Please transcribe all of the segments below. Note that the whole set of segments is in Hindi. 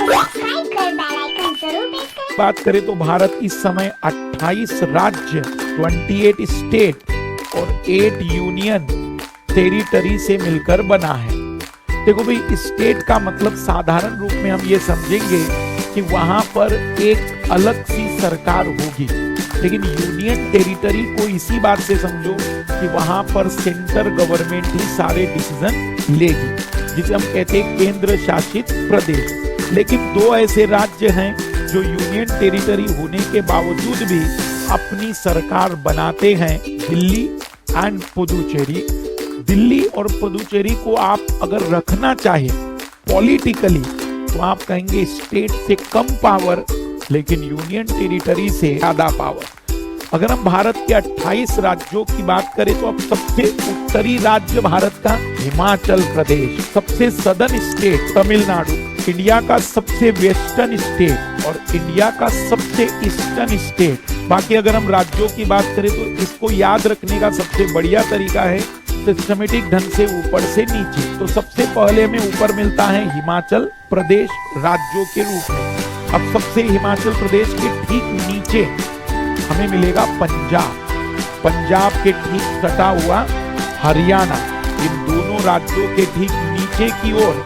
सब्सक्राइब कर बेल आइकन जरूर प्रेस करें। बात करें तो भारत इस समय 28 राज्य, 28 स्टेट और 8 यूनियन टेरिटरी से मिलकर बना है। देखो भाई, स्टेट का मतलब साधारण रूप में हम ये समझेंगे कि वहां पर एक अलग सी सरकार होगी, लेकिन यूनियन टेरिटरी को इसी बात से समझो कि वहां पर सेंटर गवर्नमेंट ही सारे डिसीजन लेगी, जिसे हम कहते हैं केंद्र शासित प्रदेश। लेकिन दो ऐसे राज्य हैं जो यूनियन टेरिटरी होने के बावजूद भी अपनी सरकार बनाते हैं, दिल्ली एंड पुदुचेरी। दिल्ली और पुदुचेरी को आप अगर रखना चाहे पॉलिटिकली तो आप कहेंगे स्टेट से कम पावर, लेकिन यूनियन टेरिटरी से ज्यादा पावर। अगर हम भारत के 28 राज्यों की बात करें तो अब सबसे उत्तरी राज्य भारत का हिमाचल प्रदेश, सबसे सदर्न स्टेट तमिलनाडु, इंडिया का सबसे वेस्टर्न स्टेट और इंडिया का सबसे ईस्टर्न स्टेट। बाकी अगर हम राज्यों की बात करें तो इसको याद रखने का सबसे बढ़िया तरीका है सिस्टमेटिक ढंग से ऊपर से नीचे। तो सबसे पहले हमें ऊपर मिलता है हिमाचल प्रदेश राज्यों के रूप में। अब सबसे हिमाचल प्रदेश के ठीक नीचे हमें मिलेगा पंजाब, पंजाब के ठीक सटा हुआ हरियाणा, इन दोनों राज्यों के ठीक नीचे की ओर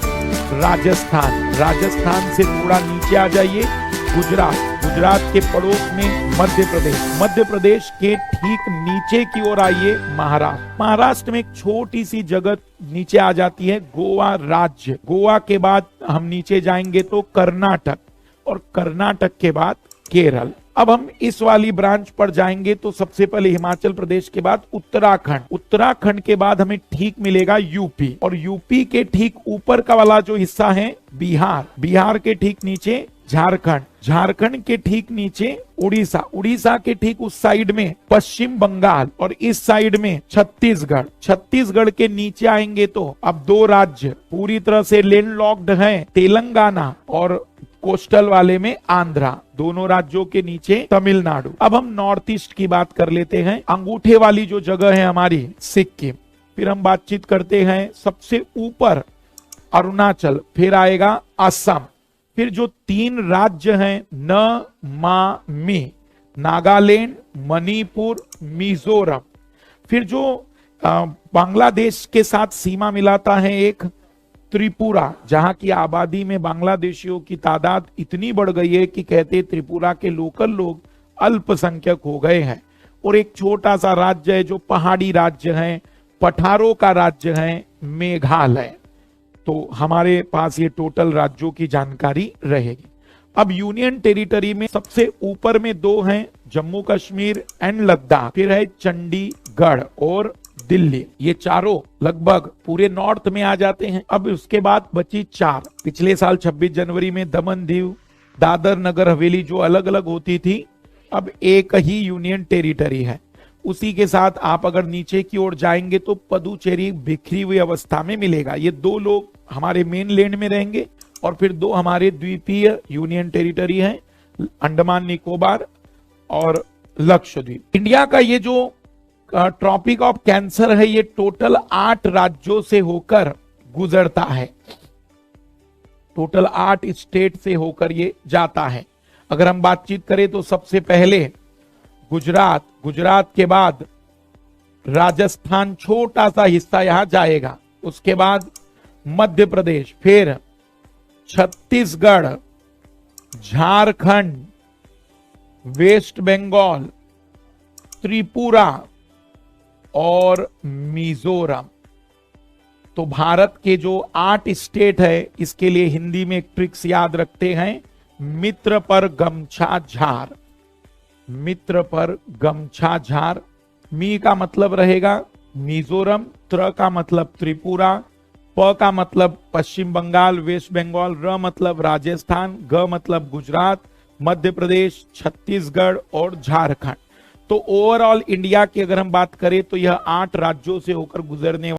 राजस्थान, राजस्थान से थोड़ा नीचे आ जाइए गुजरात, गुजरात के पड़ोस में मध्य प्रदेश, मध्य प्रदेश के ठीक नीचे की ओर आइए महाराष्ट्र, महाराष्ट्र में एक छोटी सी जगह नीचे आ जाती है गोवा राज्य, गोवा के बाद हम नीचे जाएंगे तो कर्नाटक और कर्नाटक के बाद केरल। अब हम इस वाली ब्रांच पर जाएंगे तो सबसे पहले हिमाचल प्रदेश के बाद उत्तराखंड, उत्तराखंड के बाद हमें ठीक मिलेगा यूपी और यूपी के ठीक ऊपर का वाला जो हिस्सा है बिहार, बिहार के ठीक नीचे झारखंड, झारखंड के ठीक नीचे उड़ीसा, उड़ीसा के ठीक उस साइड में पश्चिम बंगाल और इस साइड में छत्तीसगढ़, छत्तीसगढ़ के नीचे आएंगे तो अब दो राज्य पूरी तरह से लैंडलॉक्ड हैं, तेलंगाना और कोस्टल वाले में आंध्रा, दोनों राज्यों के नीचे तमिलनाडु। अब हम नॉर्थ ईस्ट की बात कर लेते हैं, अंगूठे वाली जो जगह है हमारी सिक्किम, फिर हम बातचीत करते हैं सबसे ऊपर अरुणाचल, फिर आएगा असम, फिर जो तीन राज्य हैं न मा मी, नागालैंड, मणिपुर, मिजोरम, फिर जो बांग्लादेश के साथ सीमा मिलाता है एक त्रिपुरा, जहां की आबादी में बांग्लादेशियों की तादाद इतनी बढ़ गई है कि कहते त्रिपुरा के लोकल लोग अल्पसंख्यक हो गए हैं। और एक छोटा सा राज्य है जो पहाड़ी राज्य है, पठारों का राज्य है, मेघालय। तो हमारे पास ये टोटल राज्यों की जानकारी रहेगी। अब यूनियन टेरिटरी में सबसे ऊपर में दो हैं, जम्मू कश्मीर एंड लद्दाख, फिर है चंडीगढ़ और दिल्ली, ये चारों लगभग पूरे नॉर्थ में आ जाते हैं। अब उसके बाद बची चार, पिछले साल 26 जनवरी में दमन दीव, दादर नगर हवेली जो अलग अलग होती थी, अब एक ही यूनियन टेरिटरी है। उसी के साथ आप अगर नीचे की ओर जाएंगे तो पुदुचेरी बिखरी हुई अवस्था में मिलेगा। ये दो लोग हमारे मेन लैंड में रहेंगे और फिर दो हमारे द्वीपीय यूनियन टेरिटरी हैं, अंडमान निकोबार और लक्षद्वीप। इंडिया का ये जो ट्रॉपिक ऑफ कैंसर है ये टोटल 8 राज्यों से होकर गुजरता है, टोटल 8 स्टेट से होकर ये जाता है। अगर हम बातचीत करें तो सबसे पहले गुजरात, गुजरात के बाद राजस्थान छोटा सा हिस्सा यहां जाएगा, उसके बाद मध्य प्रदेश, फिर छत्तीसगढ़, झारखंड, वेस्ट बंगाल, त्रिपुरा और मिजोरम। तो भारत के जो 8 स्टेट है इसके लिए हिंदी में एक ट्रिक्स याद रखते हैं, मित्र पर गमछा झार, मित्र पर गमछा झार। मी का मतलब रहेगा मिजोरम, त्र का मतलब त्रिपुरा, प का मतलब पश्चिम बंगाल वेस्ट बंगाल, र मतलब राजस्थान, ग मतलब गुजरात, मध्य प्रदेश, छत्तीसगढ़ और झारखंड। तो ओवरऑल इंडिया की अगर हम बात करें तो यह 8 राज्यों से होकर गुजरने